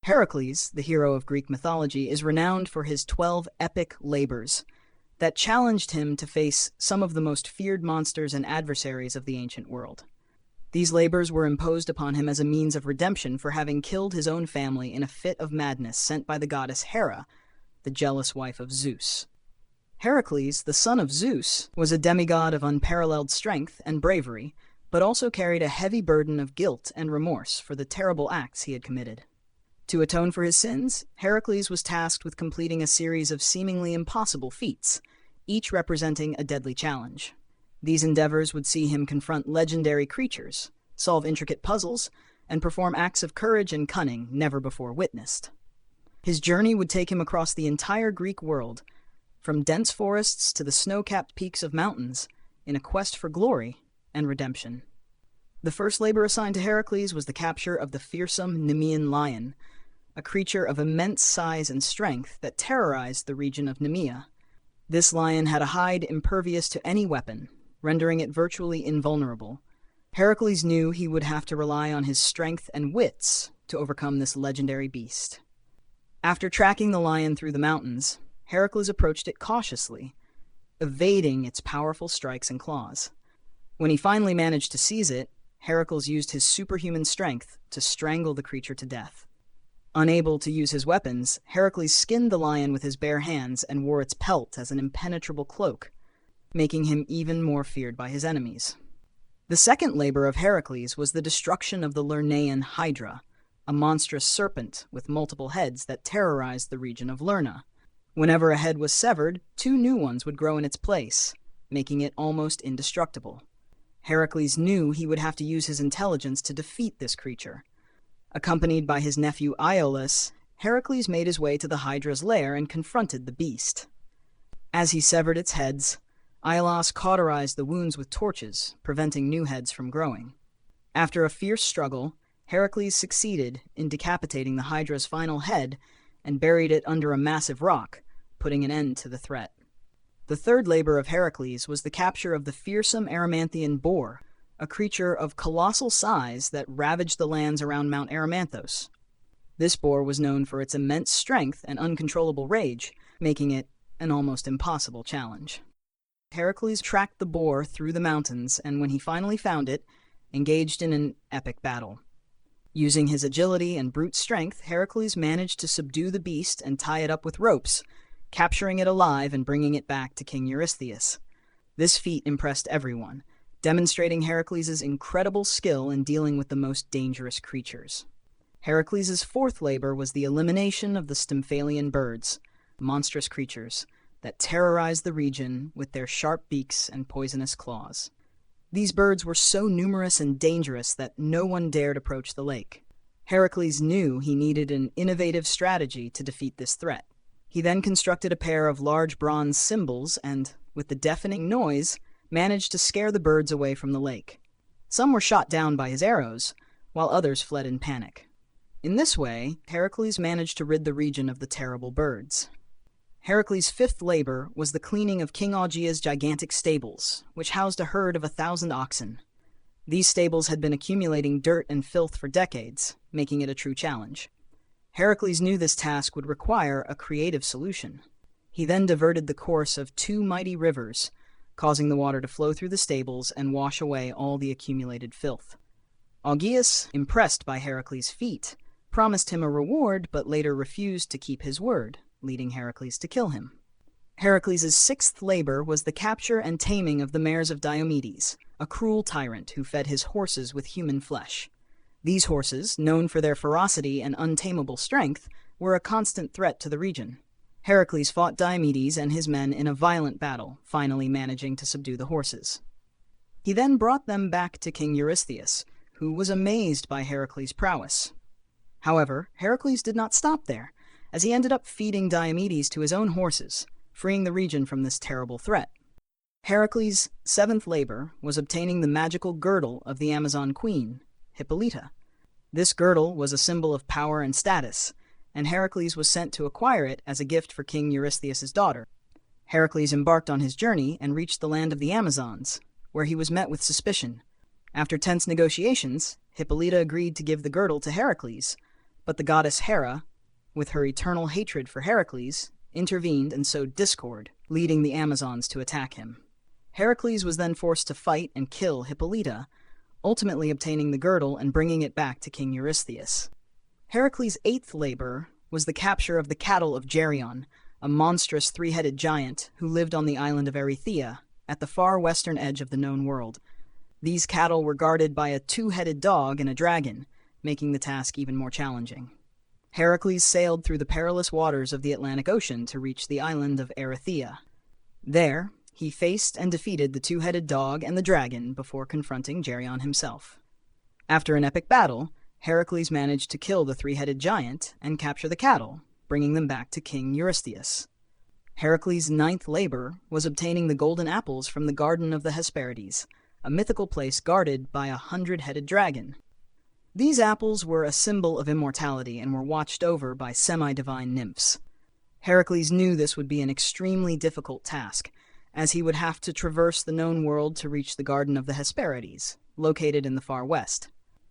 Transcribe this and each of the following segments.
Heracles, the hero of Greek mythology, is renowned for his 12 epic labors that challenged him to face some of the most feared monsters and adversaries of the ancient world. These labors were imposed upon him as a means of redemption for having killed his own family in a fit of madness sent by the goddess Hera, the jealous wife of Zeus. Heracles, the son of Zeus, was a demigod of unparalleled strength and bravery, but also carried a heavy burden of guilt and remorse for the terrible acts he had committed. To atone for his sins, Heracles was tasked with completing a series of seemingly impossible feats, each representing a deadly challenge. These endeavors would see him confront legendary creatures, solve intricate puzzles, and perform acts of courage and cunning never before witnessed. His journey would take him across the entire Greek world, from dense forests to the snow-capped peaks of mountains, in a quest for glory and redemption. The first labor assigned to Heracles was the capture of the fearsome Nemean lion, a creature of immense size and strength that terrorized the region of Nemea. This lion had a hide impervious to any weapon, rendering it virtually invulnerable. Heracles knew he would have to rely on his strength and wits to overcome this legendary beast. After tracking the lion through the mountains, Heracles approached it cautiously, evading its powerful strikes and claws. When he finally managed to seize it, Heracles used his superhuman strength to strangle the creature to death. Unable to use his weapons, Heracles skinned the lion with his bare hands and wore its pelt as an impenetrable cloak, making him even more feared by his enemies. The second labor of Heracles was the destruction of the Lernaean Hydra, a monstrous serpent with multiple heads that terrorized the region of Lerna. Whenever a head was severed, 2 new ones would grow in its place, making it almost indestructible. Heracles knew he would have to use his intelligence to defeat this creature. Accompanied by his nephew Iolaus, Heracles made his way to the Hydra's lair and confronted the beast. As he severed its heads, Iolaus cauterized the wounds with torches, preventing new heads from growing. After a fierce struggle, Heracles succeeded in decapitating the Hydra's final head and buried it under a massive rock, putting an end to the threat. The third labor of Heracles was the capture of the fearsome Erymanthian boar, a creature of colossal size that ravaged the lands around Mount Erymanthos. This boar was known for its immense strength and uncontrollable rage, making it an almost impossible challenge. Heracles tracked the boar through the mountains, and when he finally found it, engaged in an epic battle. Using his agility and brute strength, Heracles managed to subdue the beast and tie it up with ropes, capturing it alive and bringing it back to King Eurystheus. This feat impressed everyone, demonstrating Heracles' incredible skill in dealing with the most dangerous creatures. Heracles' fourth labor was the elimination of the Stymphalian birds, monstrous creatures that terrorized the region with their sharp beaks and poisonous claws. These birds were so numerous and dangerous that no one dared approach the lake. Heracles knew he needed an innovative strategy to defeat this threat. He then constructed a pair of large bronze cymbals and, with the deafening noise, managed to scare the birds away from the lake. Some were shot down by his arrows, while others fled in panic. In this way, Heracles managed to rid the region of the terrible birds. Heracles' fifth labor was the cleaning of King Augea's gigantic stables, which housed a herd of 1,000 oxen. These stables had been accumulating dirt and filth for decades, making it a true challenge. Heracles knew this task would require a creative solution. He then diverted the course of 2 mighty rivers, causing the water to flow through the stables and wash away all the accumulated filth. Augeas, impressed by Heracles' feat, promised him a reward but later refused to keep his word, leading Heracles to kill him. Heracles' sixth labor was the capture and taming of the mares of Diomedes, a cruel tyrant who fed his horses with human flesh. These horses, known for their ferocity and untamable strength, were a constant threat to the region. Heracles fought Diomedes and his men in a violent battle, finally managing to subdue the horses. He then brought them back to King Eurystheus, who was amazed by Heracles' prowess. However, Heracles did not stop there, as he ended up feeding Diomedes to his own horses, freeing the region from this terrible threat. Heracles' seventh labor was obtaining the magical girdle of the Amazon queen, Hippolyta. This girdle was a symbol of power and status, and Heracles was sent to acquire it as a gift for King Eurystheus' daughter. Heracles embarked on his journey and reached the land of the Amazons, where he was met with suspicion. After tense negotiations, Hippolyta agreed to give the girdle to Heracles, But the goddess Hera, with her eternal hatred for Heracles, intervened and sowed discord, leading the Amazons to attack him. Heracles was then forced to fight and kill Hippolyta, ultimately obtaining the girdle and bringing it back to King Eurystheus. Heracles' eighth labor was the capture of the cattle of Geryon, a monstrous three-headed giant who lived on the island of Erythea, at the far western edge of the known world. These cattle were guarded by a two-headed dog and a dragon, making the task even more challenging. Heracles sailed through the perilous waters of the Atlantic Ocean to reach the island of Erythea. There, he faced and defeated the two-headed dog and the dragon before confronting Geryon himself. After an epic battle, Heracles managed to kill the three-headed giant and capture the cattle, bringing them back to King Eurystheus. Heracles' ninth labor was obtaining the golden apples from the Garden of the Hesperides, a mythical place guarded by a 100-headed dragon. These apples were a symbol of immortality and were watched over by semi-divine nymphs. Heracles knew this would be an extremely difficult task, as he would have to traverse the known world to reach the Garden of the Hesperides, located in the far west.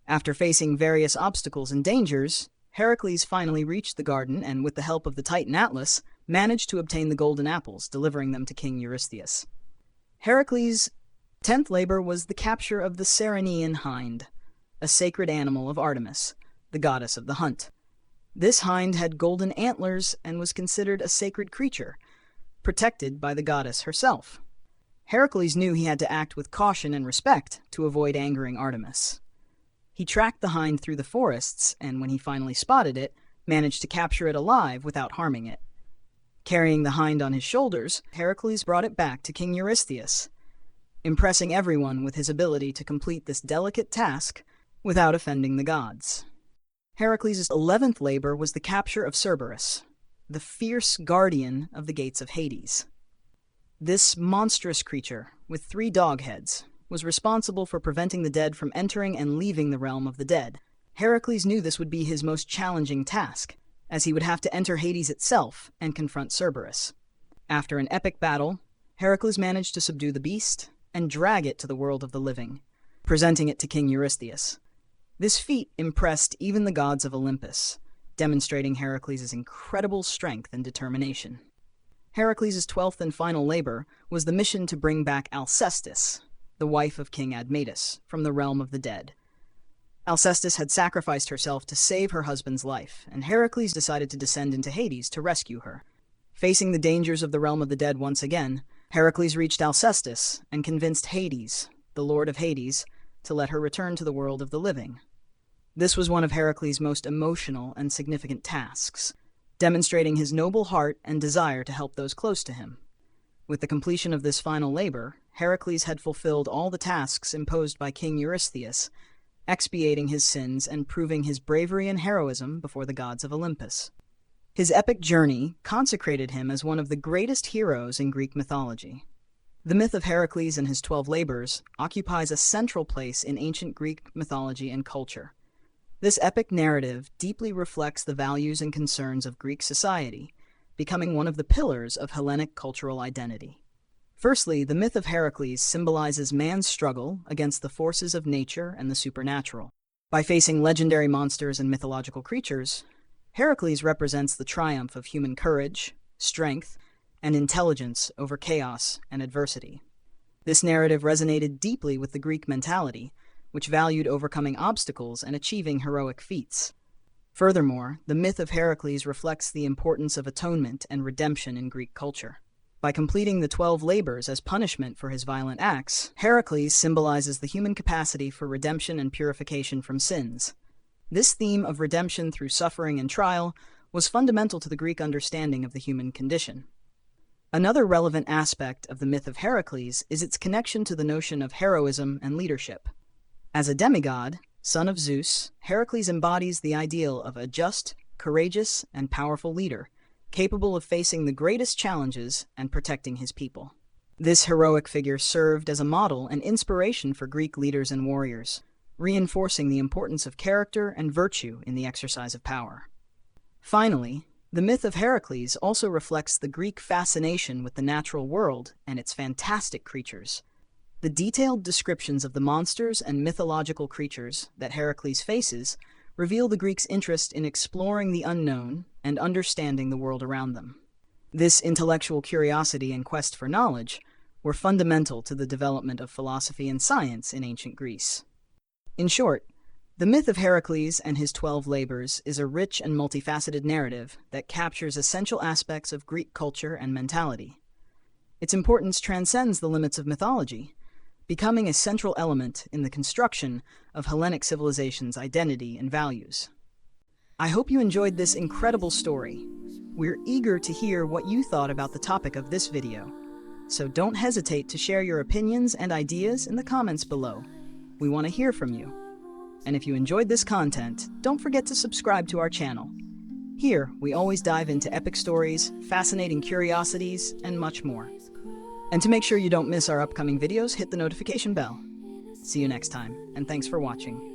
After facing various obstacles and dangers, Heracles finally reached the garden and, with the help of the Titan Atlas, managed to obtain the golden apples, delivering them to King Eurystheus. Heracles' 10th labor was the capture of the Ceryneian hind, a sacred animal of Artemis, the goddess of the hunt. This hind had golden antlers and was considered a sacred creature, protected by the goddess herself. Heracles knew he had to act with caution and respect to avoid angering Artemis. He tracked the hind through the forests, and when he finally spotted it, managed to capture it alive without harming it. Carrying the hind on his shoulders, Heracles brought it back to King Eurystheus, impressing everyone with his ability to complete this delicate task without offending the gods. Heracles' 11th labor was the capture of Cerberus, the fierce guardian of the gates of Hades. This monstrous creature, with 3 dog heads, was responsible for preventing the dead from entering and leaving the realm of the dead. Heracles knew this would be his most challenging task, as he would have to enter Hades itself and confront Cerberus. After an epic battle, Heracles managed to subdue the beast and drag it to the world of the living, presenting it to King Eurystheus. This feat impressed even the gods of Olympus, demonstrating Heracles' incredible strength and determination. Heracles' 12th and final labor was the mission to bring back Alcestis, the wife of King Admetus, from the realm of the dead. Alcestis had sacrificed herself to save her husband's life, and Heracles decided to descend into Hades to rescue her. Facing the dangers of the realm of the dead once again, Heracles reached Alcestis and convinced Hades, the lord of Hades, to let her return to the world of the living. This was one of Heracles' most emotional and significant tasks, demonstrating his noble heart and desire to help those close to him. With the completion of this final labor, Heracles had fulfilled all the tasks imposed by King Eurystheus, expiating his sins and proving his bravery and heroism before the gods of Olympus. His epic journey consecrated him as one of the greatest heroes in Greek mythology. The myth of Heracles and his 12 labors occupies a central place in ancient Greek mythology and culture. This epic narrative deeply reflects the values and concerns of Greek society, becoming one of the pillars of Hellenic cultural identity. Firstly, the myth of Heracles symbolizes man's struggle against the forces of nature and the supernatural. By facing legendary monsters and mythological creatures, Heracles represents the triumph of human courage, strength, and intelligence over chaos and adversity. This narrative resonated deeply with the Greek mentality, which valued overcoming obstacles and achieving heroic feats. Furthermore, the myth of Heracles reflects the importance of atonement and redemption in Greek culture. By completing the 12 labors as punishment for his violent acts, Heracles symbolizes the human capacity for redemption and purification from sins. This theme of redemption through suffering and trial was fundamental to the Greek understanding of the human condition. Another relevant aspect of the myth of Heracles is its connection to the notion of heroism and leadership. As a demigod, son of Zeus, Heracles embodies the ideal of a just, courageous, and powerful leader, capable of facing the greatest challenges and protecting his people. This heroic figure served as a model and inspiration for Greek leaders and warriors, reinforcing the importance of character and virtue in the exercise of power. Finally, the myth of Heracles also reflects the Greek fascination with the natural world and its fantastic creatures. The detailed descriptions of the monsters and mythological creatures that Heracles faces reveal the Greeks' interest in exploring the unknown and understanding the world around them. This intellectual curiosity and quest for knowledge were fundamental to the development of philosophy and science in ancient Greece. In short, the myth of Heracles and his 12 labors is a rich and multifaceted narrative that captures essential aspects of Greek culture and mentality. Its importance transcends the limits of mythology, becoming a central element in the construction of Hellenic civilization's identity and values. I hope you enjoyed this incredible story. We're eager to hear what you thought about the topic of this video, so don't hesitate to share your opinions and ideas in the comments below. We want to hear from you. And if you enjoyed this content, don't forget to subscribe to our channel. Here, we always dive into epic stories, fascinating curiosities, and much more. And to make sure you don't miss our upcoming videos, hit the notification bell. See you next time, and thanks for watching.